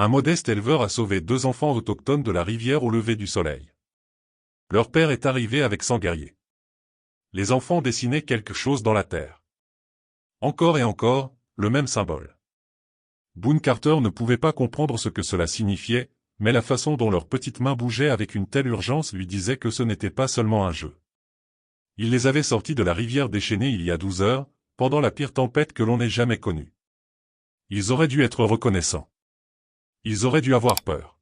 Un modeste éleveur a sauvé 2 enfants autochtones de la rivière au lever du soleil. Leur père est arrivé avec 100 guerriers. Les enfants dessinaient quelque chose dans la terre. Encore et encore, le même symbole. Boone Carter ne pouvait pas comprendre ce que cela signifiait, mais la façon dont leurs petites mains bougeaient avec une telle urgence lui disait que ce n'était pas seulement un jeu. Il les avait sortis de la rivière déchaînée il y a 12 heures, pendant la pire tempête que l'on ait jamais connue. Ils auraient dû être reconnaissants. Ils auraient dû avoir peur.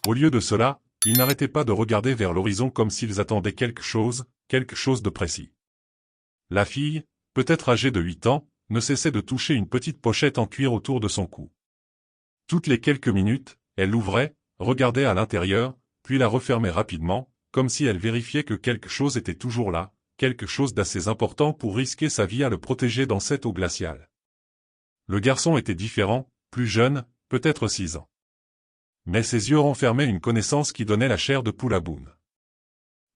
Au lieu de cela, ils n'arrêtaient pas de regarder vers l'horizon comme s'ils attendaient quelque chose de précis. La fille, peut-être âgée de 8 ans, ne cessait de toucher une petite pochette en cuir autour de son cou. Toutes les quelques minutes, elle l'ouvrait, regardait à l'intérieur, puis la refermait rapidement, comme si elle vérifiait que quelque chose était toujours là, quelque chose d'assez important pour risquer sa vie à le protéger dans cette eau glaciale. Le garçon était différent, plus jeune, peut-être 6 ans. Mais ses yeux renfermaient une connaissance qui donnait la chair de poule à Boone.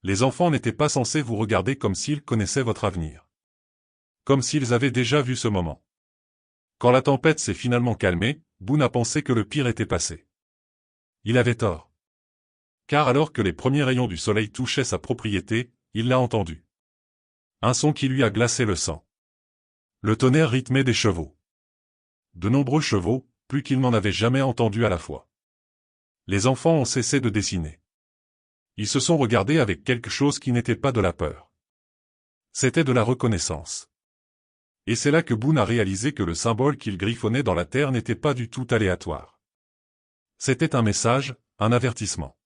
Les enfants n'étaient pas censés vous regarder comme s'ils connaissaient votre avenir. Comme s'ils avaient déjà vu ce moment. Quand la tempête s'est finalement calmée, Boone a pensé que le pire était passé. Il avait tort. Car alors que les premiers rayons du soleil touchaient sa propriété, il l'a entendu. Un son qui lui a glacé le sang. Le tonnerre rythmé des chevaux. De nombreux chevaux, plus qu'il n'en avait jamais entendu à la fois. Les enfants ont cessé de dessiner. Ils se sont regardés avec quelque chose qui n'était pas de la peur. C'était de la reconnaissance. Et c'est là que Boone a réalisé que le symbole qu'il griffonnait dans la terre n'était pas du tout aléatoire. C'était un message, un avertissement.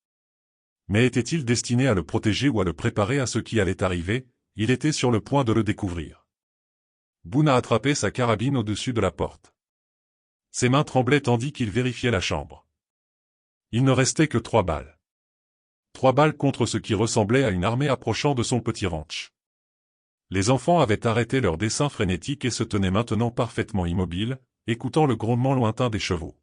Mais était-il destiné à le protéger ou à le préparer à ce qui allait arriver? Il était sur le point de le découvrir. Boone a attrapé sa carabine au-dessus de la porte. Ses mains tremblaient tandis qu'il vérifiait la chambre. Il ne restait que 3 balles. 3 balles contre ce qui ressemblait à une armée approchant de son petit ranch. Les enfants avaient arrêté leur dessin frénétique et se tenaient maintenant parfaitement immobiles, écoutant le grondement lointain des chevaux.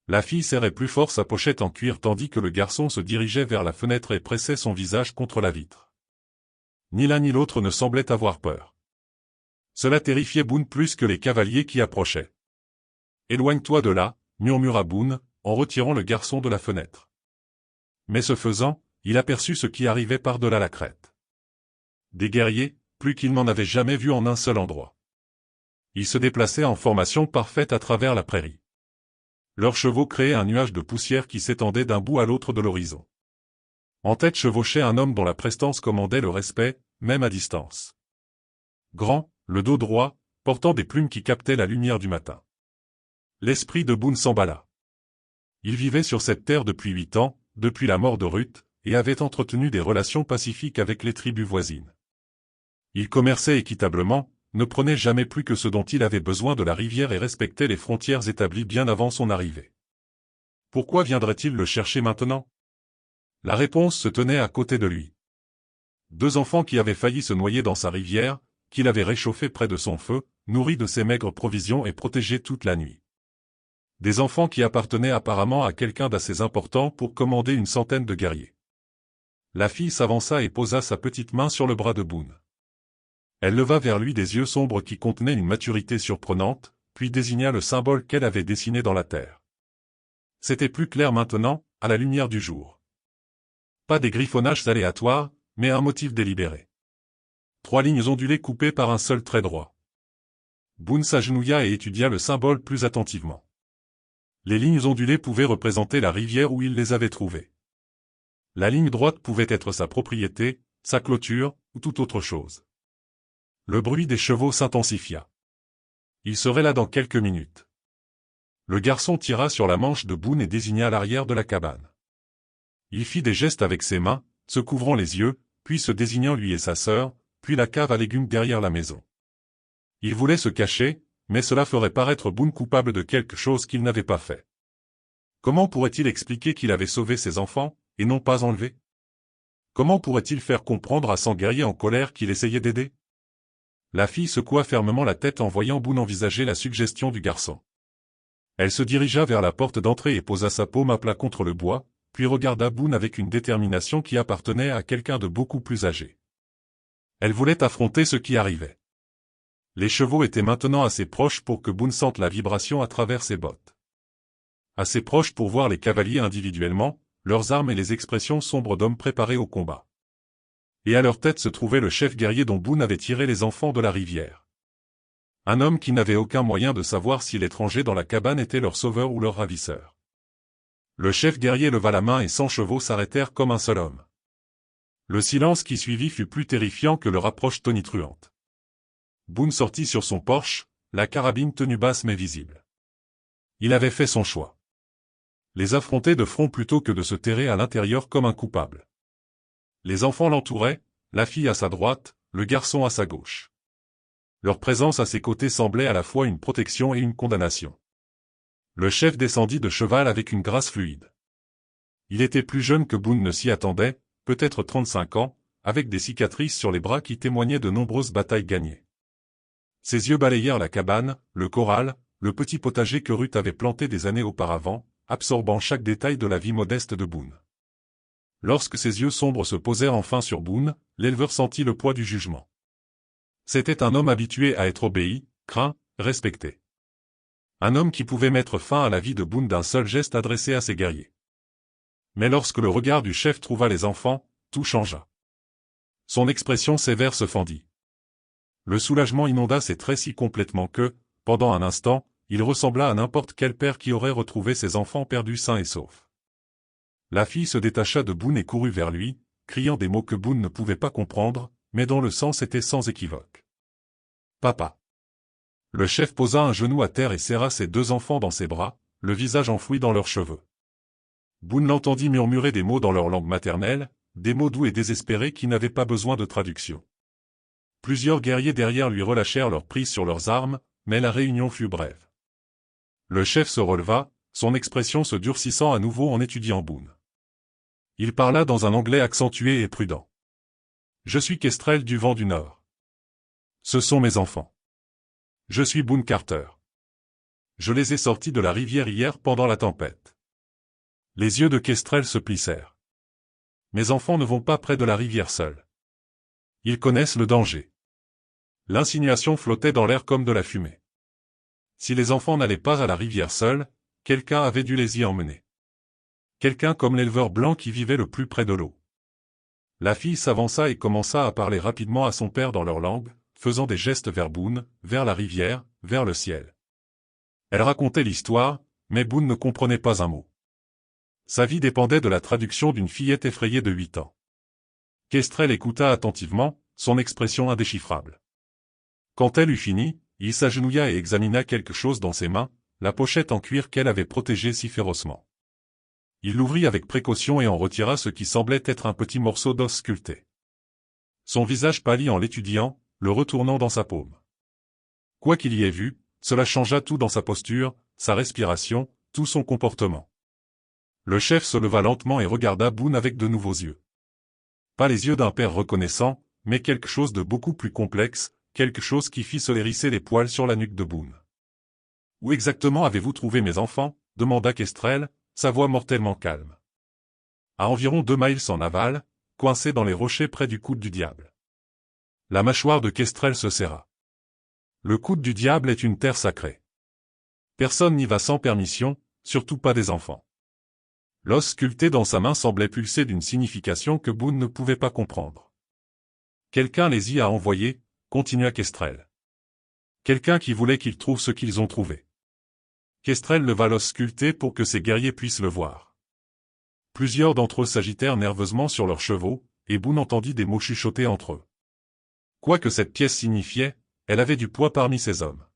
La fille serrait plus fort sa pochette en cuir tandis que le garçon se dirigeait vers la fenêtre et pressait son visage contre la vitre. Ni l'un ni l'autre ne semblait avoir peur. Cela terrifiait Boone plus que les cavaliers qui approchaient. « Éloigne-toi de là », murmura Boone, en retirant le garçon de la fenêtre. Mais ce faisant, il aperçut ce qui arrivait par-delà la crête. Des guerriers, plus qu'il n'en avait jamais vu en un seul endroit. Ils se déplaçaient en formation parfaite à travers la prairie. Leurs chevaux créaient un nuage de poussière qui s'étendait d'un bout à l'autre de l'horizon. En tête chevauchait un homme dont la prestance commandait le respect, même à distance. Grand, le dos droit, portant des plumes qui captaient la lumière du matin. L'esprit de Boone s'emballa. Il vivait sur cette terre depuis 8 ans, depuis la mort de Ruth, et avait entretenu des relations pacifiques avec les tribus voisines. Il commerçait équitablement, ne prenait jamais plus que ce dont il avait besoin de la rivière et respectait les frontières établies bien avant son arrivée. Pourquoi viendrait-il le chercher maintenant? La réponse se tenait à côté de lui. 2 enfants qui avaient failli se noyer dans sa rivière, qu'il avait réchauffée près de son feu, nourris de ses maigres provisions et protégés toute la nuit. Des enfants qui appartenaient apparemment à quelqu'un d'assez important pour commander une centaine de guerriers. La fille s'avança et posa sa petite main sur le bras de Boone. Elle leva vers lui des yeux sombres qui contenaient une maturité surprenante, puis désigna le symbole qu'elle avait dessiné dans la terre. C'était plus clair maintenant, à la lumière du jour. Pas des griffonnages aléatoires, mais un motif délibéré. 3 lignes ondulées coupées par un seul trait droit. Boone s'agenouilla et étudia le symbole plus attentivement. Les lignes ondulées pouvaient représenter la rivière où il les avait trouvées. La ligne droite pouvait être sa propriété, sa clôture, ou toute autre chose. Le bruit des chevaux s'intensifia. Il serait là dans quelques minutes. Le garçon tira sur la manche de Boone et désigna l'arrière de la cabane. Il fit des gestes avec ses mains, se couvrant les yeux, puis se désignant lui et sa sœur, puis la cave à légumes derrière la maison. Il voulait se cacher, mais cela ferait paraître Boone coupable de quelque chose qu'il n'avait pas fait. Comment pourrait-il expliquer qu'il avait sauvé ses enfants, et non pas enlevé? Comment pourrait-il faire comprendre à son guerrier en colère qu'il essayait d'aider? La fille secoua fermement la tête en voyant Boone envisager la suggestion du garçon. Elle se dirigea vers la porte d'entrée et posa sa paume à plat contre le bois, puis regarda Boone avec une détermination qui appartenait à quelqu'un de beaucoup plus âgé. Elle voulait affronter ce qui arrivait. Les chevaux étaient maintenant assez proches pour que Boone sente la vibration à travers ses bottes. Assez proches pour voir les cavaliers individuellement, leurs armes et les expressions sombres d'hommes préparés au combat. Et à leur tête se trouvait le chef guerrier dont Boone avait tiré les enfants de la rivière. Un homme qui n'avait aucun moyen de savoir si l'étranger dans la cabane était leur sauveur ou leur ravisseur. Le chef guerrier leva la main et 100 chevaux s'arrêtèrent comme un seul homme. Le silence qui suivit fut plus terrifiant que leur approche tonitruante. Boone sortit sur son porche, la carabine tenue basse mais visible. Il avait fait son choix. Les affronter de front plutôt que de se terrer à l'intérieur comme un coupable. Les enfants l'entouraient, la fille à sa droite, le garçon à sa gauche. Leur présence à ses côtés semblait à la fois une protection et une condamnation. Le chef descendit de cheval avec une grâce fluide. Il était plus jeune que Boone ne s'y attendait, peut-être 35 ans, avec des cicatrices sur les bras qui témoignaient de nombreuses batailles gagnées. Ses yeux balayèrent la cabane, le corral, le petit potager que Ruth avait planté des années auparavant, absorbant chaque détail de la vie modeste de Boone. Lorsque ses yeux sombres se posèrent enfin sur Boone, l'éleveur sentit le poids du jugement. C'était un homme habitué à être obéi, craint, respecté. Un homme qui pouvait mettre fin à la vie de Boone d'un seul geste adressé à ses guerriers. Mais lorsque le regard du chef trouva les enfants, tout changea. Son expression sévère se fendit. Le soulagement inonda ses traits si complètement que, pendant un instant, il ressembla à n'importe quel père qui aurait retrouvé ses enfants perdus sains et saufs. La fille se détacha de Boone et courut vers lui, criant des mots que Boone ne pouvait pas comprendre, mais dont le sens était sans équivoque. « Papa !» Le chef posa un genou à terre et serra ses 2 enfants dans ses bras, le visage enfoui dans leurs cheveux. Boone l'entendit murmurer des mots dans leur langue maternelle, des mots doux et désespérés qui n'avaient pas besoin de traduction. Plusieurs guerriers derrière lui relâchèrent leur prise sur leurs armes, mais la réunion fut brève. Le chef se releva, son expression se durcissant à nouveau en étudiant Boone. Il parla dans un anglais accentué et prudent. « Je suis Kestrel du vent du Nord. Ce sont mes enfants. Je suis Boone Carter. Je les ai sortis de la rivière hier pendant la tempête. » Les yeux de Kestrel se plissèrent. « Mes enfants ne vont pas près de la rivière seuls. Ils connaissent le danger. » L'insinuation flottait dans l'air comme de la fumée. Si les enfants n'allaient pas à la rivière seuls, quelqu'un avait dû les y emmener. Quelqu'un comme l'éleveur blanc qui vivait le plus près de l'eau. La fille s'avança et commença à parler rapidement à son père dans leur langue, faisant des gestes vers Boone, vers la rivière, vers le ciel. Elle racontait l'histoire, mais Boone ne comprenait pas un mot. Sa vie dépendait de la traduction d'une fillette effrayée de 8 ans. Kestrel écouta attentivement, son expression indéchiffrable. Quand elle eut fini, il s'agenouilla et examina quelque chose dans ses mains, la pochette en cuir qu'elle avait protégée si férocement. Il l'ouvrit avec précaution et en retira ce qui semblait être un petit morceau d'os sculpté. Son visage pâlit en l'étudiant, le retournant dans sa paume. Quoi qu'il y ait vu, cela changea tout dans sa posture, sa respiration, tout son comportement. Le chef se leva lentement et regarda Boone avec de nouveaux yeux. Pas les yeux d'un père reconnaissant, mais quelque chose de beaucoup plus complexe, quelque chose qui fit se hérisser les poils sur la nuque de Boone. « Où exactement avez-vous trouvé mes enfants » demanda Kestrel, sa voix mortellement calme. « À environ 2 miles en aval, coincés dans les rochers près du coude du diable. » La mâchoire de Kestrel se serra. Le coude du diable est une terre sacrée. Personne n'y va sans permission, surtout pas des enfants. L'os sculpté dans sa main semblait pulser d'une signification que Boone ne pouvait pas comprendre. Quelqu'un les y a envoyés, continua Kestrel. Quelqu'un qui voulait qu'ils trouvent ce qu'ils ont trouvé. Kestrel leva l'os sculpté pour que ses guerriers puissent le voir. Plusieurs d'entre eux s'agitèrent nerveusement sur leurs chevaux, et Boone entendit des mots chuchotés entre eux. Quoi que cette pièce signifiait, elle avait du poids parmi ses hommes.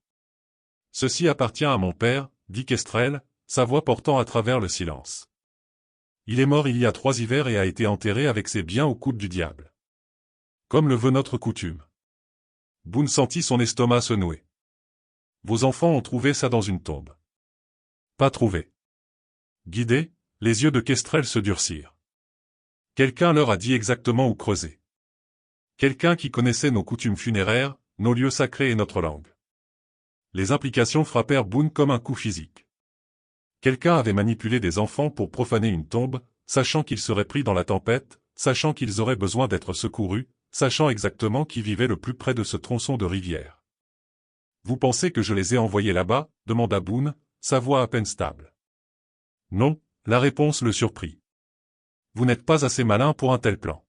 « Ceci appartient à mon père, » dit Kestrel, sa voix portant à travers le silence. « Il est mort il y a 3 hivers et a été enterré avec ses biens au coude du diable. Comme le veut notre coutume. » Boone sentit son estomac se nouer. « Vos enfants ont trouvé ça dans une tombe. » « Pas trouvé. » Guidés, les yeux de Kestrel se durcirent. « Quelqu'un leur a dit exactement où creuser. Quelqu'un qui connaissait nos coutumes funéraires, nos lieux sacrés et notre langue. » Les implications frappèrent Boone comme un coup physique. Quelqu'un avait manipulé des enfants pour profaner une tombe, sachant qu'ils seraient pris dans la tempête, sachant qu'ils auraient besoin d'être secourus, sachant exactement qui vivait le plus près de ce tronçon de rivière. « Vous pensez que je les ai envoyés là-bas » demanda Boone, sa voix à peine stable. Non, la réponse le surprit. Vous n'êtes pas assez malin pour un tel plan.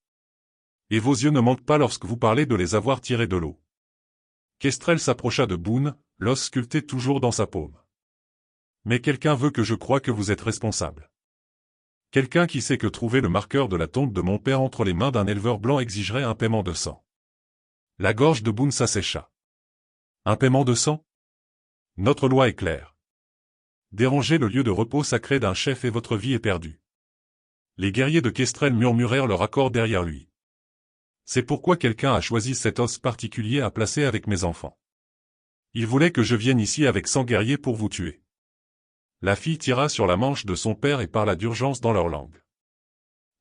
Et vos yeux ne mentent pas lorsque vous parlez de les avoir tirés de l'eau. Kestrel s'approcha de Boone, l'os sculpté toujours dans sa paume. Mais quelqu'un veut que je croie que vous êtes responsable. Quelqu'un qui sait que trouver le marqueur de la tombe de mon père entre les mains d'un éleveur blanc exigerait un paiement de sang. La gorge de Boone s'assécha. Un paiement de sang? Notre loi est claire. Dérangez le lieu de repos sacré d'un chef et votre vie est perdue. Les guerriers de Kestrel murmurèrent leur accord derrière lui. C'est pourquoi quelqu'un a choisi cet os particulier à placer avec mes enfants. Il voulait que je vienne ici avec 100 guerriers pour vous tuer. La fille tira sur la manche de son père et parla d'urgence dans leur langue.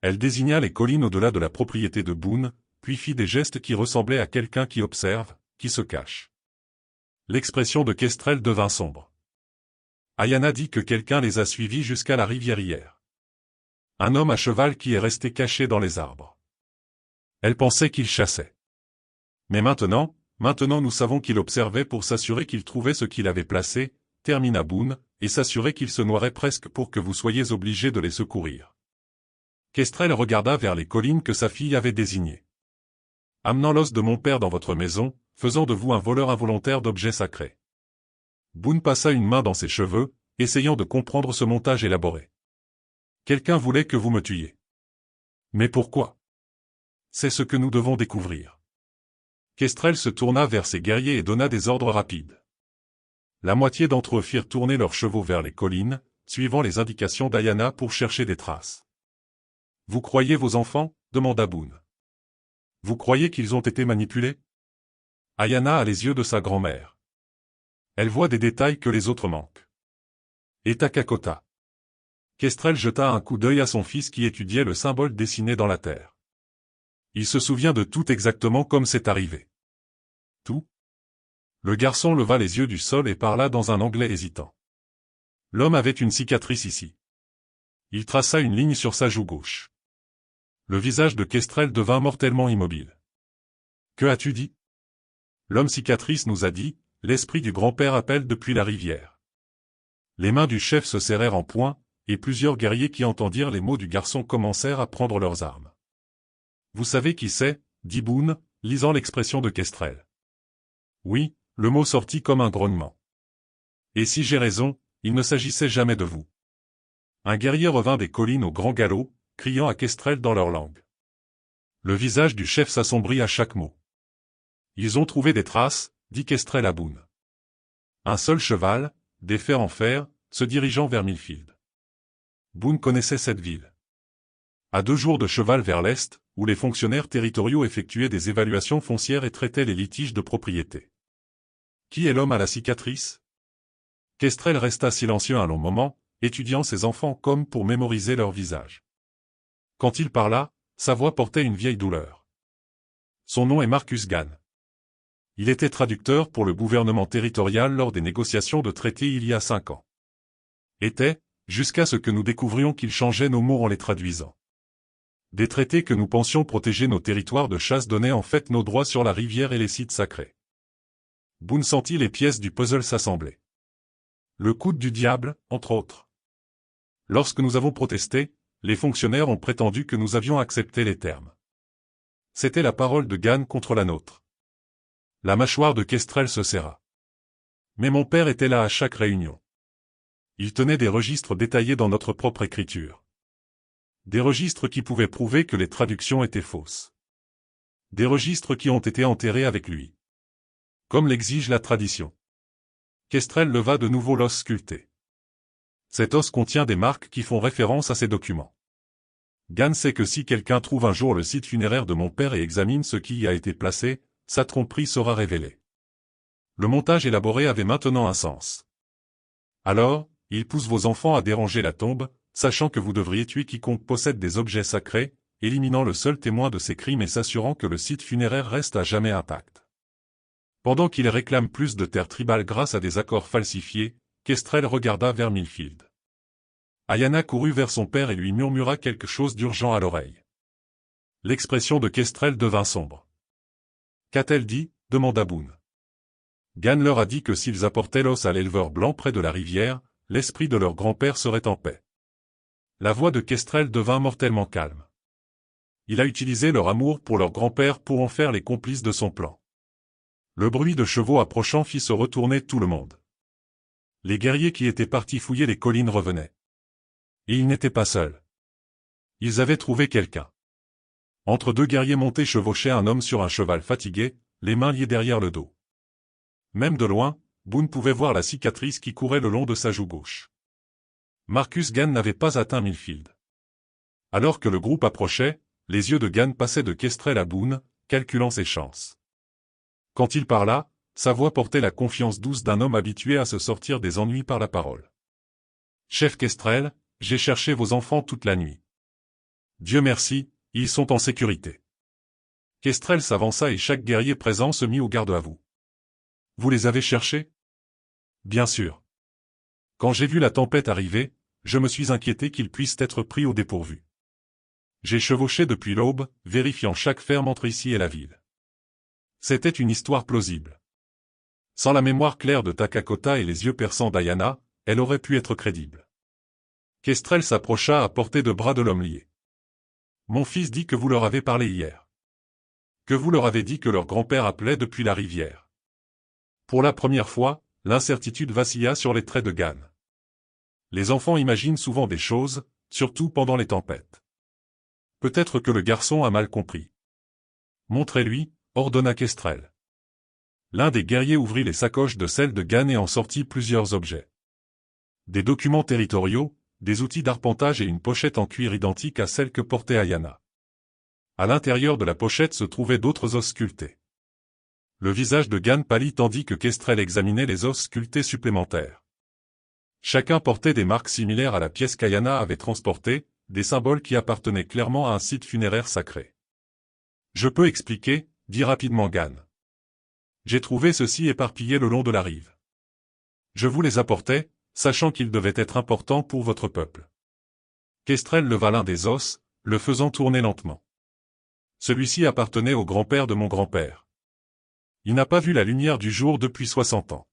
Elle désigna les collines au-delà de la propriété de Boone, puis fit des gestes qui ressemblaient à quelqu'un qui observe, qui se cache. L'expression de Kestrel devint sombre. Ayana dit que quelqu'un les a suivis jusqu'à la rivière hier. Un homme à cheval qui est resté caché dans les arbres. Elle pensait qu'il chassait. Mais maintenant nous savons qu'il observait pour s'assurer qu'il trouvait ce qu'il avait placé, termina Boone, et s'assurer qu'il se noierait presque pour que vous soyez obligés de les secourir. Kestrel regarda vers les collines que sa fille avait désignées. Amenant l'os de mon père dans votre maison, faisant de vous un voleur involontaire d'objets sacrés. Boone passa une main dans ses cheveux, essayant de comprendre ce montage élaboré. Quelqu'un voulait que vous me tuiez. Mais pourquoi? C'est ce que nous devons découvrir. Kestrel se tourna vers ses guerriers et donna des ordres rapides. La moitié d'entre eux firent tourner leurs chevaux vers les collines, suivant les indications d'Ayana pour chercher des traces. « Vous croyez vos enfants » demanda Boone. « Vous croyez qu'ils ont été manipulés » Ayana a les yeux de sa grand-mère. Elle voit des détails que les autres manquent. Et Takakota. Kestrel jeta un coup d'œil à son fils qui étudiait le symbole dessiné dans la terre. Il se souvient de tout exactement comme c'est arrivé. Tout? Le garçon leva les yeux du sol et parla dans un anglais hésitant. L'homme avait une cicatrice ici. Il traça une ligne sur sa joue gauche. Le visage de Kestrel devint mortellement immobile. Que as-tu dit? L'homme cicatrice nous a dit, l'esprit du grand-père appelle depuis la rivière. Les mains du chef se serrèrent en poing, et plusieurs guerriers qui entendirent les mots du garçon commencèrent à prendre leurs armes. Vous savez qui c'est, dit Boone, lisant l'expression de Kestrel. Oui, le mot sortit comme un grognement. Et si j'ai raison, il ne s'agissait jamais de vous. Un guerrier revint des collines au grand galop, criant à Kestrel dans leur langue. Le visage du chef s'assombrit à chaque mot. Ils ont trouvé des traces, dit Kestrel à Boone. Un seul cheval, des fers en fer, se dirigeant vers Millfield. Boone connaissait cette ville. À 2 jours de cheval vers l'est, où les fonctionnaires territoriaux effectuaient des évaluations foncières et traitaient les litiges de propriété. Qui est l'homme à la cicatrice? Kestrel resta silencieux un long moment, étudiant ses enfants comme pour mémoriser leur visage. Quand il parla, sa voix portait une vieille douleur. Son nom est Marcus Gann. Il était traducteur pour le gouvernement territorial lors des négociations de traité il y a 5 ans. Était, jusqu'à ce que nous découvrions qu'il changeait nos mots en les traduisant. Des traités que nous pensions protéger nos territoires de chasse donnaient en fait nos droits sur la rivière et les sites sacrés. Boone sentit les pièces du puzzle s'assembler. Le coude du diable, entre autres. Lorsque nous avons protesté, les fonctionnaires ont prétendu que nous avions accepté les termes. C'était la parole de Gann contre la nôtre. La mâchoire de Kestrel se serra. Mais mon père était là à chaque réunion. Il tenait des registres détaillés dans notre propre écriture. Des registres qui pouvaient prouver que les traductions étaient fausses. Des registres qui ont été enterrés avec lui. Comme l'exige la tradition. Kestrel leva de nouveau l'os sculpté. Cet os contient des marques qui font référence à ces documents. Gann sait que si quelqu'un trouve un jour le site funéraire de mon père et examine ce qui y a été placé, sa tromperie sera révélée. Le montage élaboré avait maintenant un sens. Alors, il pousse vos enfants à déranger la tombe, sachant que vous devriez tuer quiconque possède des objets sacrés, éliminant le seul témoin de ces crimes et s'assurant que le site funéraire reste à jamais intact. Pendant qu'il réclame plus de terres tribales grâce à des accords falsifiés, Kestrel regarda vers Millfield. Ayana courut vers son père et lui murmura quelque chose d'urgent à l'oreille. L'expression de Kestrel devint sombre. « Qu'a-t-elle dit » demanda Boone. Gann leur a dit que s'ils apportaient l'os à l'éleveur blanc près de la rivière, l'esprit de leur grand-père serait en paix. La voix de Kestrel devint mortellement calme. Il a utilisé leur amour pour leur grand-père pour en faire les complices de son plan. Le bruit de chevaux approchant fit se retourner tout le monde. Les guerriers qui étaient partis fouiller les collines revenaient. Et ils n'étaient pas seuls. Ils avaient trouvé quelqu'un. Entre deux guerriers montés chevauchait un homme sur un cheval fatigué, les mains liées derrière le dos. Même de loin, Boone pouvait voir la cicatrice qui courait le long de sa joue gauche. Marcus Gann n'avait pas atteint Millfield. Alors que le groupe approchait, les yeux de Gann passaient de Kestrel à Boone, calculant ses chances. Quand il parla, sa voix portait la confiance douce d'un homme habitué à se sortir des ennuis par la parole. « Chef Kestrel, j'ai cherché vos enfants toute la nuit. Dieu merci, ils sont en sécurité. » Kestrel s'avança et chaque guerrier présent se mit au garde à vous. « Vous les avez cherchés ? » ?»« Bien sûr. Quand j'ai vu la tempête arriver, je me suis inquiété qu'ils puissent être pris au dépourvu. J'ai chevauché depuis l'aube, vérifiant chaque ferme entre ici et la ville. C'était une histoire plausible. Sans la mémoire claire de Takakota et les yeux perçants d'Ayana, elle aurait pu être crédible. Kestrel s'approcha à portée de bras de l'homme lié. « Mon fils dit que vous leur avez parlé hier. Que vous leur avez dit que leur grand-père appelait depuis la rivière. » Pour la première fois, l'incertitude vacilla sur les traits de Gann. Les enfants imaginent souvent des choses, surtout pendant les tempêtes. Peut-être que le garçon a mal compris. « Montrez-lui », ordonna Kestrel. L'un des guerriers ouvrit les sacoches de celle de Gann et en sortit plusieurs objets. Des documents territoriaux, des outils d'arpentage et une pochette en cuir identique à celle que portait Ayana. À l'intérieur de la pochette se trouvaient d'autres os sculptés. Le visage de Gann pâlit tandis que Kestrel examinait les os sculptés supplémentaires. Chacun portait des marques similaires à la pièce qu'Ayana avait transportée, des symboles qui appartenaient clairement à un site funéraire sacré. « Je peux expliquer », dit rapidement Gann. « J'ai trouvé ceci éparpillé le long de la rive. Je vous les apportais, sachant qu'ils devaient être importants pour votre peuple. » Kestrel leva l'un des os, le faisant tourner lentement. Celui-ci appartenait au grand-père de mon grand-père. Il n'a pas vu la lumière du jour depuis 60 ans.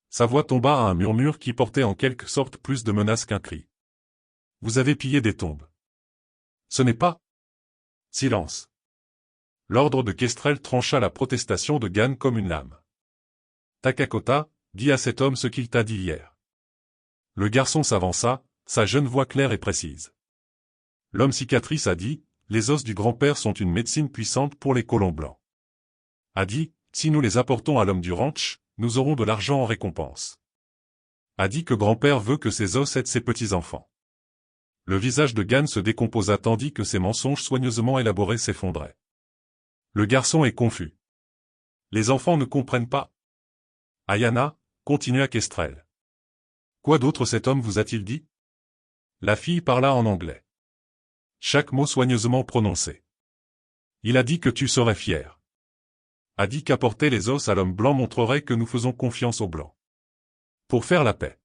Sa voix tomba à un murmure qui portait en quelque sorte plus de menace qu'un cri. « Vous avez pillé des tombes. Ce n'est pas... » Silence. L'ordre de Kestrel trancha la protestation de Gann comme une lame. « Takakota, dis à cet homme ce qu'il t'a dit hier. » Le garçon s'avança, sa jeune voix claire et précise. L'homme cicatrice a dit, « Les os du grand-père sont une médecine puissante pour les colons blancs. » A dit, « Si nous les apportons à l'homme du ranch, nous aurons de l'argent en récompense. » A dit que grand-père veut que ses os aident ses petits-enfants. Le visage de Gann se décomposa tandis que ses mensonges soigneusement élaborés s'effondraient. Le garçon est confus. Les enfants ne comprennent pas. Ayana, continua Kestrel. Quoi d'autre cet homme vous a-t-il dit? La fille parla en anglais. Chaque mot soigneusement prononcé. Il a dit que tu serais fier. A dit qu'apporter les os à l'homme blanc montrerait que nous faisons confiance aux blancs. Pour faire la paix.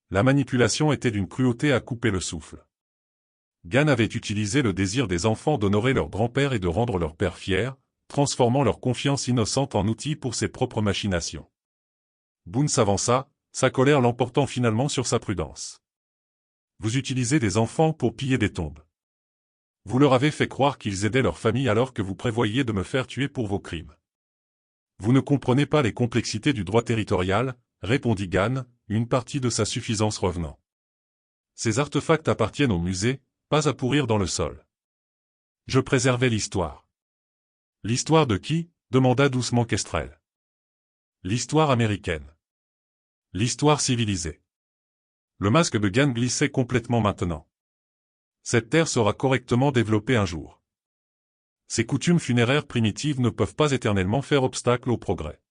La manipulation était d'une cruauté à couper le souffle. Gann avait utilisé le désir des enfants d'honorer leur grand-père et de rendre leur père fier, transformant leur confiance innocente en outil pour ses propres machinations. Boone s'avança, sa colère l'emportant finalement sur sa prudence. Vous utilisez des enfants pour piller des tombes. Vous leur avez fait croire qu'ils aidaient leur famille alors que vous prévoyiez de me faire tuer pour vos crimes. Vous ne comprenez pas les complexités du droit territorial, répondit Gann, une partie de sa suffisance revenant. Ces artefacts appartiennent au musée, pas à pourrir dans le sol. Je préservais l'histoire. L'histoire de qui? Demanda doucement Kestrel. L'histoire américaine. L'histoire civilisée. Le masque de Gann glissait complètement maintenant. Cette terre sera correctement développée un jour. Ces coutumes funéraires primitives ne peuvent pas éternellement faire obstacle au progrès.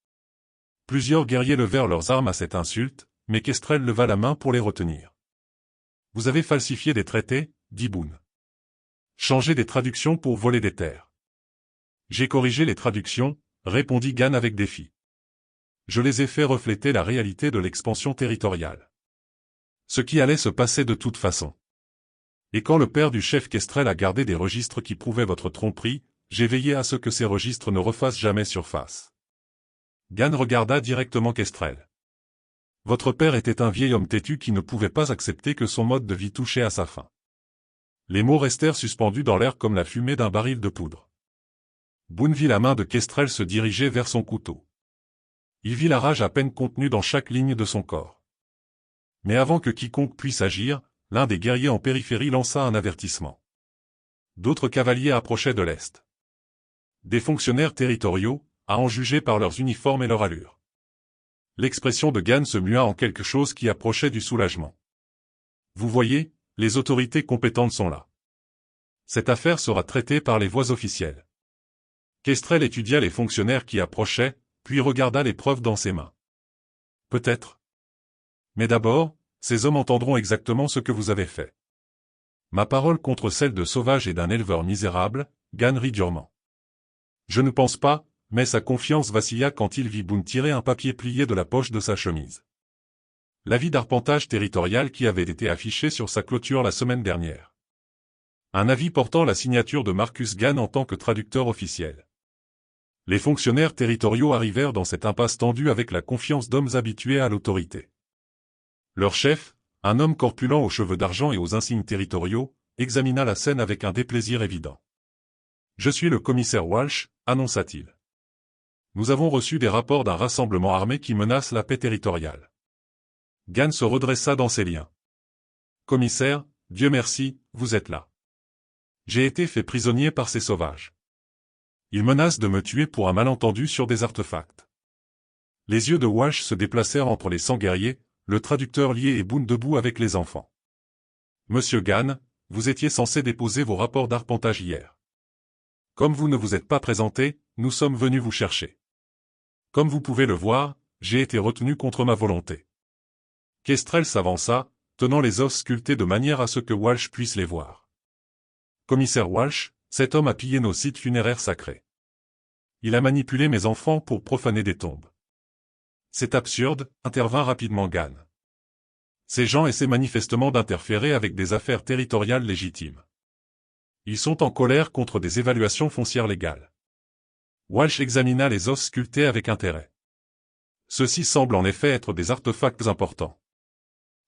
Plusieurs guerriers levèrent leurs armes à cette insulte, mais Kestrel leva la main pour les retenir. Vous avez falsifié des traités, dit Boone. Changé des traductions pour voler des terres. J'ai corrigé les traductions, répondit Gann avec défi. Je les ai fait refléter la réalité de l'expansion territoriale. Ce qui allait se passer de toute façon. Et quand le père du chef Kestrel a gardé des registres qui prouvaient votre tromperie, j'ai veillé à ce que ces registres ne refassent jamais surface. Gann regarda directement Kestrel. Votre père était un vieil homme têtu qui ne pouvait pas accepter que son mode de vie touchait à sa fin. Les mots restèrent suspendus dans l'air comme la fumée d'un baril de poudre. Boone vit la main de Kestrel se diriger vers son couteau. Il vit la rage à peine contenue dans chaque ligne de son corps. Mais avant que quiconque puisse agir, l'un des guerriers en périphérie lança un avertissement. D'autres cavaliers approchaient de l'est. Des fonctionnaires territoriaux, à en juger par leurs uniformes et leur allure. L'expression de Gann se mua en quelque chose qui approchait du soulagement. Vous voyez, les autorités compétentes sont là. Cette affaire sera traitée par les voies officielles. Kestrel étudia les fonctionnaires qui approchaient, puis regarda les preuves dans ses mains. Peut-être. Mais d'abord, ces hommes entendront exactement ce que vous avez fait. Ma parole contre celle de sauvage et d'un éleveur misérable, Gann rit durement. Je ne pense pas, mais sa confiance vacilla quand il vit Boone tirer un papier plié de la poche de sa chemise. L'avis d'arpentage territorial qui avait été affiché sur sa clôture la semaine dernière. Un avis portant la signature de Marcus Gann en tant que traducteur officiel. Les fonctionnaires territoriaux arrivèrent dans cette impasse tendue avec la confiance d'hommes habitués à l'autorité. Leur chef, un homme corpulent aux cheveux d'argent et aux insignes territoriaux, examina la scène avec un déplaisir évident. « Je suis le commissaire Walsh », annonça-t-il. « Nous avons reçu des rapports d'un rassemblement armé qui menace la paix territoriale. » Gann se redressa dans ses liens. « Commissaire, Dieu merci, vous êtes là. J'ai été fait prisonnier par ces sauvages. Ils menacent de me tuer pour un malentendu sur des artefacts. » Les yeux de Walsh se déplacèrent entre les 100 guerriers, le traducteur lié et Boone debout avec les enfants. « Monsieur Gann, vous étiez censé déposer vos rapports d'arpentage hier. Comme vous ne vous êtes pas présenté, nous sommes venus vous chercher. Comme vous pouvez le voir, j'ai été retenu contre ma volonté. » Kestrel s'avança, tenant les os sculptés de manière à ce que Walsh puisse les voir. « Commissaire Walsh, cet homme a pillé nos sites funéraires sacrés. Il a manipulé mes enfants pour profaner des tombes. C'est absurde, intervint rapidement Gann. Ces gens essaient manifestement d'interférer avec des affaires territoriales légitimes. Ils sont en colère contre des évaluations foncières légales. Walsh examina les os sculptés avec intérêt. Ceux-ci semblent en effet être des artefacts importants.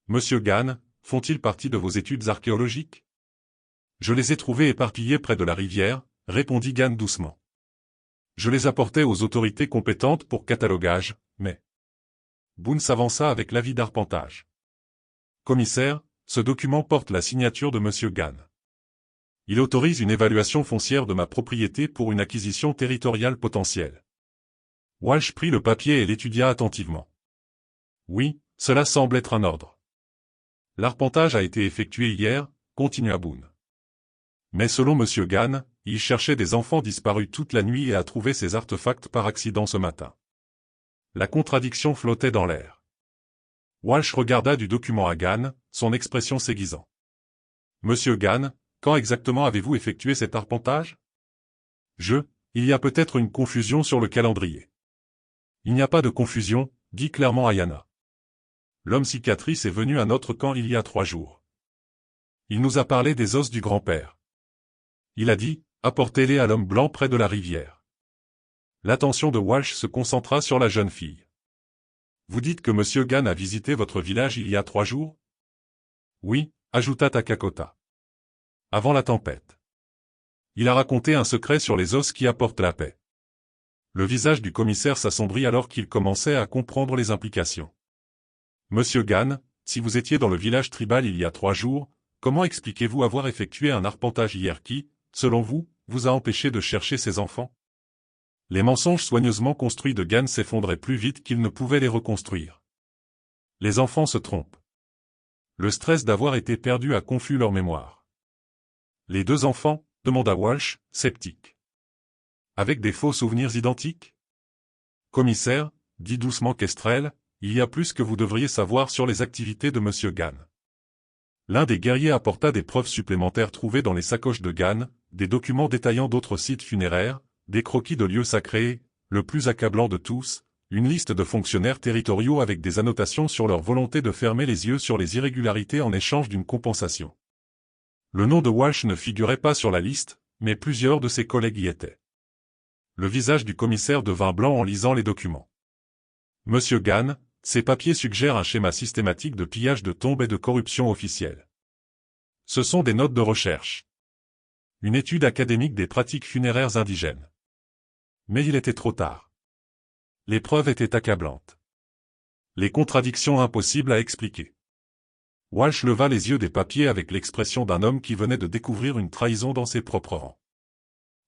Monsieur Gann, font-ils partie de vos études archéologiques? Je les ai trouvés éparpillés près de la rivière, répondit Gann doucement. Je les apportais aux autorités compétentes pour catalogage, mais... Boone s'avança avec l'avis d'arpentage. Commissaire, ce document porte la signature de Monsieur Gann. Il autorise une évaluation foncière de ma propriété pour une acquisition territoriale potentielle. Walsh prit le papier et l'étudia attentivement. Oui, cela semble être un ordre. L'arpentage a été effectué hier, continua Boone. Mais selon Monsieur Gann, il cherchait des enfants disparus toute la nuit et a trouvé ces artefacts par accident ce matin. La contradiction flottait dans l'air. Walsh regarda du document à Gann, son expression s'aiguisant. Monsieur Gann, quand exactement avez-vous effectué cet arpentage? Il y a peut-être une confusion sur le calendrier. Il n'y a pas de confusion, dit clairement Ayana. L'homme cicatrice est venu à notre camp il y a 3 jours. Il nous a parlé des os du grand-père. Il a dit, apportez-les à l'homme blanc près de la rivière. L'attention de Walsh se concentra sur la jeune fille. Vous dites que Monsieur Gann a visité votre village il y a 3 jours? Oui, ajouta Takakota. Avant la tempête. Il a raconté un secret sur les os qui apportent la paix. Le visage du commissaire s'assombrit alors qu'il commençait à comprendre les implications. Monsieur Gann, si vous étiez dans le village tribal il y a 3 jours, comment expliquez-vous avoir effectué un arpentage hier qui, selon vous, vous a empêché de chercher ces enfants? Les mensonges soigneusement construits de Gann s'effondraient plus vite qu'ils ne pouvaient les reconstruire. Les enfants se trompent. Le stress d'avoir été perdu a confus leur mémoire. Les 2 enfants, demanda Walsh, sceptique. Avec des faux souvenirs identiques? Commissaire, dit doucement Kestrel, il y a plus que vous devriez savoir sur les activités de Monsieur Gann. L'un des guerriers apporta des preuves supplémentaires trouvées dans les sacoches de Gann, des documents détaillant d'autres sites funéraires, des croquis de lieux sacrés, le plus accablant de tous, une liste de fonctionnaires territoriaux avec des annotations sur leur volonté de fermer les yeux sur les irrégularités en échange d'une compensation. Le nom de Walsh ne figurait pas sur la liste, mais plusieurs de ses collègues y étaient. Le visage du commissaire devint blanc en lisant les documents. Monsieur Gann, Ces papiers suggèrent un schéma systématique de pillage de tombes et de corruption officielle. Ce sont des notes de recherche. Une étude académique des pratiques funéraires indigènes. Mais il était trop tard. Les preuves étaient accablantes. Les contradictions impossibles à expliquer. Walsh leva les yeux des papiers avec l'expression d'un homme qui venait de découvrir une trahison dans ses propres rangs.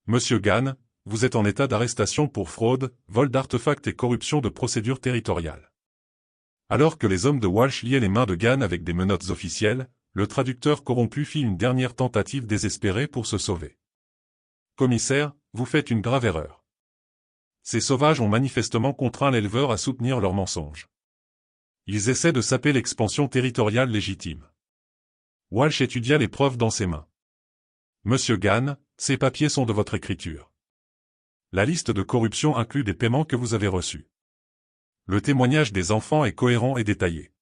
Monsieur Gann, vous êtes en état d'arrestation pour fraude, vol d'artefacts et corruption de procédures territoriales. Alors que les hommes de Walsh liaient les mains de Gann avec des menottes officielles, le traducteur corrompu fit une dernière tentative désespérée pour se sauver. Commissaire, vous faites une grave erreur. Ces sauvages ont manifestement contraint l'éleveur à soutenir leurs mensonges. Ils essaient de saper l'expansion territoriale légitime. Walsh étudia les preuves dans ses mains. Monsieur Gann, ces papiers sont de votre écriture. La liste de corruption inclut des paiements que vous avez reçus. Le témoignage des enfants est cohérent et détaillé.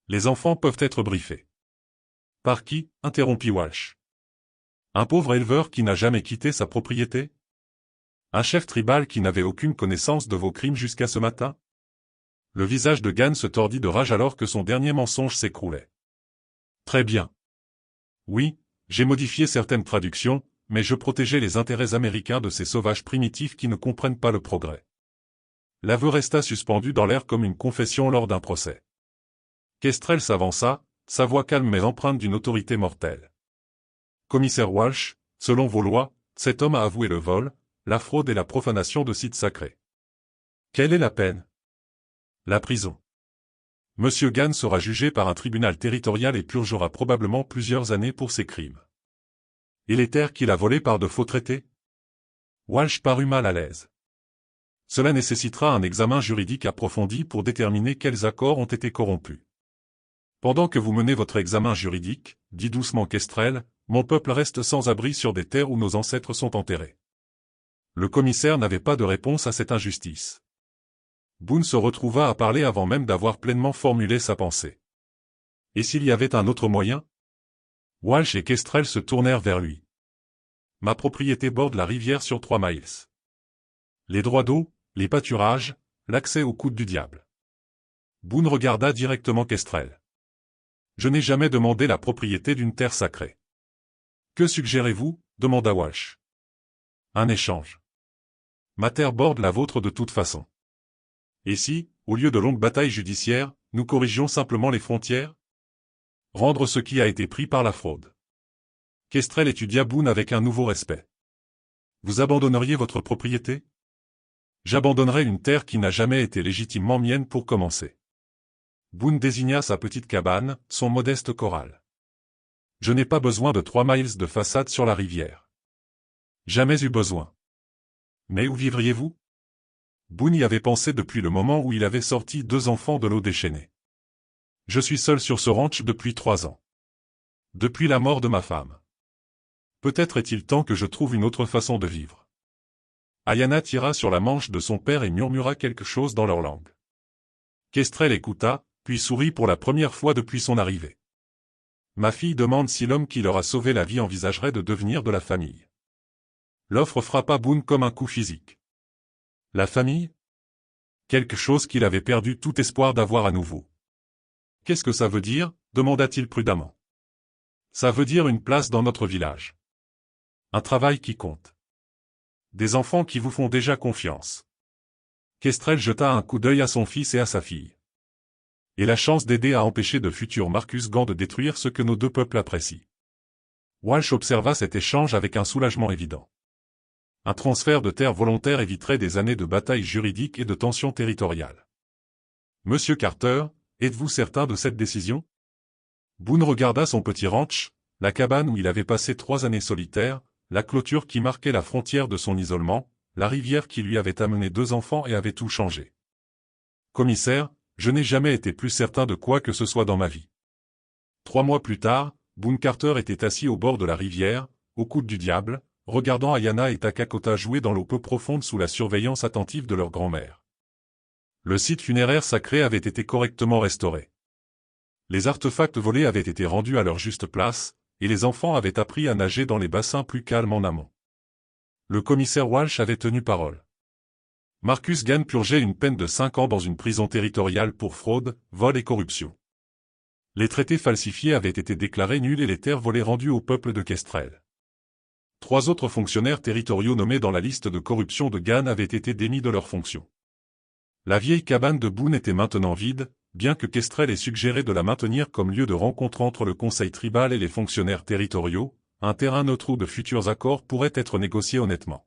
Les enfants peuvent être briefés. Par qui? Interrompit Walsh. Un pauvre éleveur qui n'a jamais quitté sa propriété? Un chef tribal qui n'avait aucune connaissance de vos crimes jusqu'à ce matin? Le visage de Gann se tordit de rage alors que son dernier mensonge s'écroulait. Très bien. Oui, j'ai modifié certaines traductions, mais je protégeais les intérêts américains de ces sauvages primitifs qui ne comprennent pas le progrès. L'aveu resta suspendu dans l'air comme une confession lors d'un procès. Kestrel s'avança, sa voix calme mais empreinte d'une autorité mortelle. Commissaire Walsh, selon vos lois, cet homme a avoué le vol, la fraude et la profanation de sites sacrés. Quelle est la peine? La prison. Monsieur Gann sera jugé par un tribunal territorial et purgera probablement plusieurs années pour ses crimes. Et les terres qu'il a volées par de faux traités? Walsh parut mal à l'aise. Cela nécessitera un examen juridique approfondi pour déterminer quels accords ont été corrompus. Pendant que vous menez votre examen juridique, dit doucement Kestrel, mon peuple reste sans abri sur des terres où nos ancêtres sont enterrés. Le commissaire n'avait pas de réponse à cette injustice. Boone se retrouva à parler avant même d'avoir pleinement formulé sa pensée. Et s'il y avait un autre moyen? Walsh et Kestrel se tournèrent vers lui. Ma propriété borde la rivière sur 3 miles. Les droits d'eau, les pâturages, l'accès aux coudes du diable. Boone regarda directement Kestrel. Je n'ai jamais demandé la propriété d'une terre sacrée. Que suggérez-vous? Demanda Walsh. Un échange. Ma terre borde la vôtre de toute façon. Et si, au lieu de longues batailles judiciaires, nous corrigions simplement les frontières? Rendre ce qui a été pris par la fraude. Kestrel étudia Boone avec un nouveau respect. Vous abandonneriez votre propriété? J'abandonnerais une terre qui n'a jamais été légitimement mienne pour commencer. Boone désigna sa petite cabane, son modeste corral. Je n'ai pas besoin de 3 miles de façade sur la rivière. Jamais eu besoin. Mais où vivriez-vous? Boone y avait pensé depuis le moment où il avait sorti 2 enfants de l'eau déchaînée. Je suis seul sur ce ranch depuis 3 ans. Depuis la mort de ma femme. Peut-être est-il temps que je trouve une autre façon de vivre. Ayanna tira sur la manche de son père et murmura quelque chose dans leur langue. Kestrel écouta, puis sourit pour la première fois depuis son arrivée. Ma fille demande si l'homme qui leur a sauvé la vie envisagerait de devenir de la famille. L'offre frappa Boone comme un coup physique. La famille? Quelque chose qu'il avait perdu tout espoir d'avoir à nouveau. Qu'est-ce que ça veut dire? Demanda-t-il prudemment. Ça veut dire une place dans notre village. Un travail qui compte. Des enfants qui vous font déjà confiance. Kestrel jeta un coup d'œil à son fils et à sa fille. Et la chance d'aider à empêcher de futurs Marcus Gant de détruire ce que nos 2 peuples apprécient. Walsh observa cet échange avec un soulagement évident. Un transfert de terre volontaire éviterait des années de batailles juridiques et de tensions territoriales. Monsieur Carter, êtes-vous certain de cette décision? Boone regarda son petit ranch, la cabane où il avait passé 3 années solitaires, la clôture qui marquait la frontière de son isolement, la rivière qui lui avait amené 2 enfants et avait tout changé. Commissaire, je n'ai jamais été plus certain de quoi que ce soit dans ma vie. 3 mois plus tard, Boone Carter était assis au bord de la rivière, au coude du diable, regardant Ayanna et Takakota jouer dans l'eau peu profonde sous la surveillance attentive de leur grand-mère. Le site funéraire sacré avait été correctement restauré. Les artefacts volés avaient été rendus à leur juste place, et les enfants avaient appris à nager dans les bassins plus calmes en amont. Le commissaire Walsh avait tenu parole. Marcus Gann purgeait une peine de 5 ans dans une prison territoriale pour fraude, vol et corruption. Les traités falsifiés avaient été déclarés nuls et les terres volées rendues au peuple de Kestrel. 3 autres fonctionnaires territoriaux nommés dans la liste de corruption de Gann avaient été démis de leurs fonctions. La vieille cabane de Boone était maintenant vide, bien que Kestrel ait suggéré de la maintenir comme lieu de rencontre entre le conseil tribal et les fonctionnaires territoriaux. Un terrain neutre où de futurs accords pourraient être négociés honnêtement.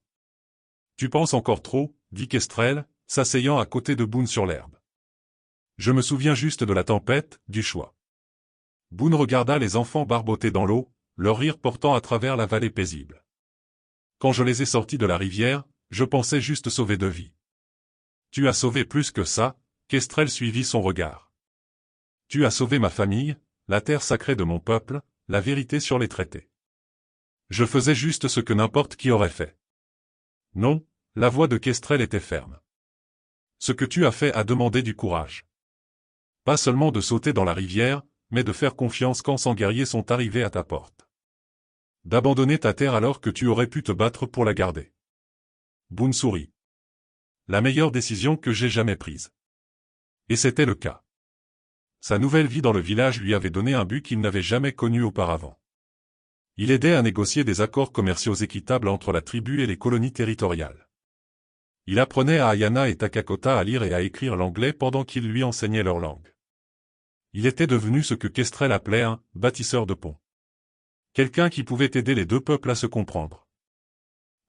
Tu penses encore trop, dit Kestrel, s'asseyant à côté de Boone sur l'herbe. Je me souviens juste de la tempête, du choix. Boone regarda les enfants barboter dans l'eau, leur rire portant à travers la vallée paisible. Quand je les ai sortis de la rivière, je pensais juste sauver 2 vies. Tu as sauvé plus que ça, Kestrel suivit son regard. Tu as sauvé ma famille, la terre sacrée de mon peuple, la vérité sur les traités. Je faisais juste ce que n'importe qui aurait fait. Non, la voix de Kestrel était ferme. Ce que tu as fait a demandé du courage. Pas seulement de sauter dans la rivière, mais de faire confiance quand 100 guerriers sont arrivés à ta porte. D'abandonner ta terre alors que tu aurais pu te battre pour la garder. Boone sourit. La meilleure décision que j'ai jamais prise. Et c'était le cas. Sa nouvelle vie dans le village lui avait donné un but qu'il n'avait jamais connu auparavant. Il aidait à négocier des accords commerciaux équitables entre la tribu et les colonies territoriales. Il apprenait à Ayana et Takakota à lire et à écrire l'anglais pendant qu'il lui enseignait leur langue. Il était devenu ce que Kestrel appelait un « bâtisseur de pont ». Quelqu'un qui pouvait aider les 2 peuples à se comprendre.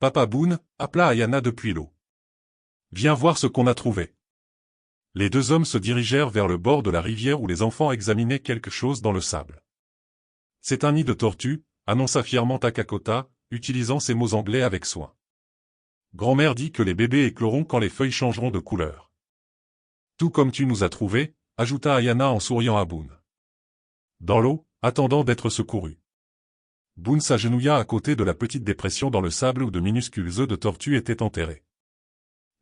Papa Boone appela Ayana depuis l'eau. « Viens voir ce qu'on a trouvé. » Les 2 hommes se dirigèrent vers le bord de la rivière où les enfants examinaient quelque chose dans le sable. « C'est un nid de tortue, » annonça fièrement Takakota, utilisant ses mots anglais avec soin. Grand-mère dit que les bébés écloront quand les feuilles changeront de couleur. Tout comme tu nous as trouvés, ajouta Ayana en souriant à Boone. Dans l'eau, attendant d'être secouru. Boone s'agenouilla à côté de la petite dépression dans le sable où de minuscules œufs de tortue étaient enterrés.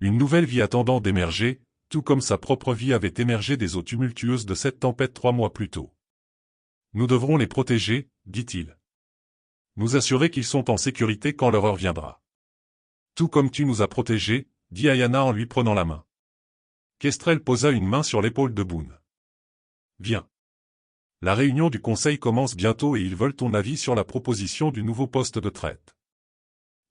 Une nouvelle vie attendant d'émerger, tout comme sa propre vie avait émergé des eaux tumultueuses de cette tempête 3 mois plus tôt. Nous devrons les protéger, dit-il. Nous assurer qu'ils sont en sécurité quand leur heure viendra. Tout comme tu nous as protégés, dit Ayana en lui prenant la main. Kestrel posa une main sur l'épaule de Boone. Viens. La réunion du conseil commence bientôt et ils veulent ton avis sur la proposition du nouveau poste de traite.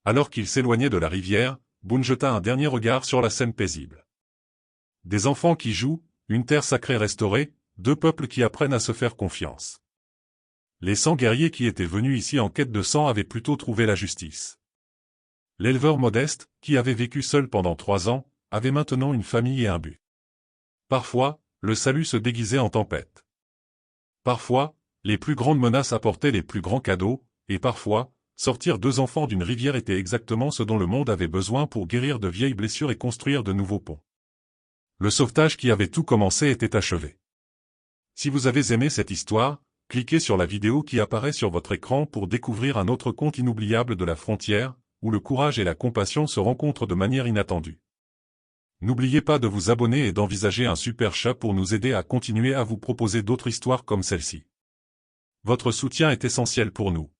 Alors qu'il s'éloignait de la rivière, Boone jeta un dernier regard sur la scène paisible. Des enfants qui jouent, une terre sacrée restaurée, 2 peuples qui apprennent à se faire confiance. Les 100 guerriers qui étaient venus ici en quête de sang avaient plutôt trouvé la justice. L'éleveur modeste, qui avait vécu seul pendant 3 ans, avait maintenant une famille et un but. Parfois, le salut se déguisait en tempête. Parfois, les plus grandes menaces apportaient les plus grands cadeaux, et parfois, sortir 2 enfants d'une rivière était exactement ce dont le monde avait besoin pour guérir de vieilles blessures et construire de nouveaux ponts. Le sauvetage qui avait tout commencé était achevé. Si vous avez aimé cette histoire, cliquez sur la vidéo qui apparaît sur votre écran pour découvrir un autre conte inoubliable de la frontière, où le courage et la compassion se rencontrent de manière inattendue. N'oubliez pas de vous abonner et d'envisager un super chat pour nous aider à continuer à vous proposer d'autres histoires comme celle-ci. Votre soutien est essentiel pour nous.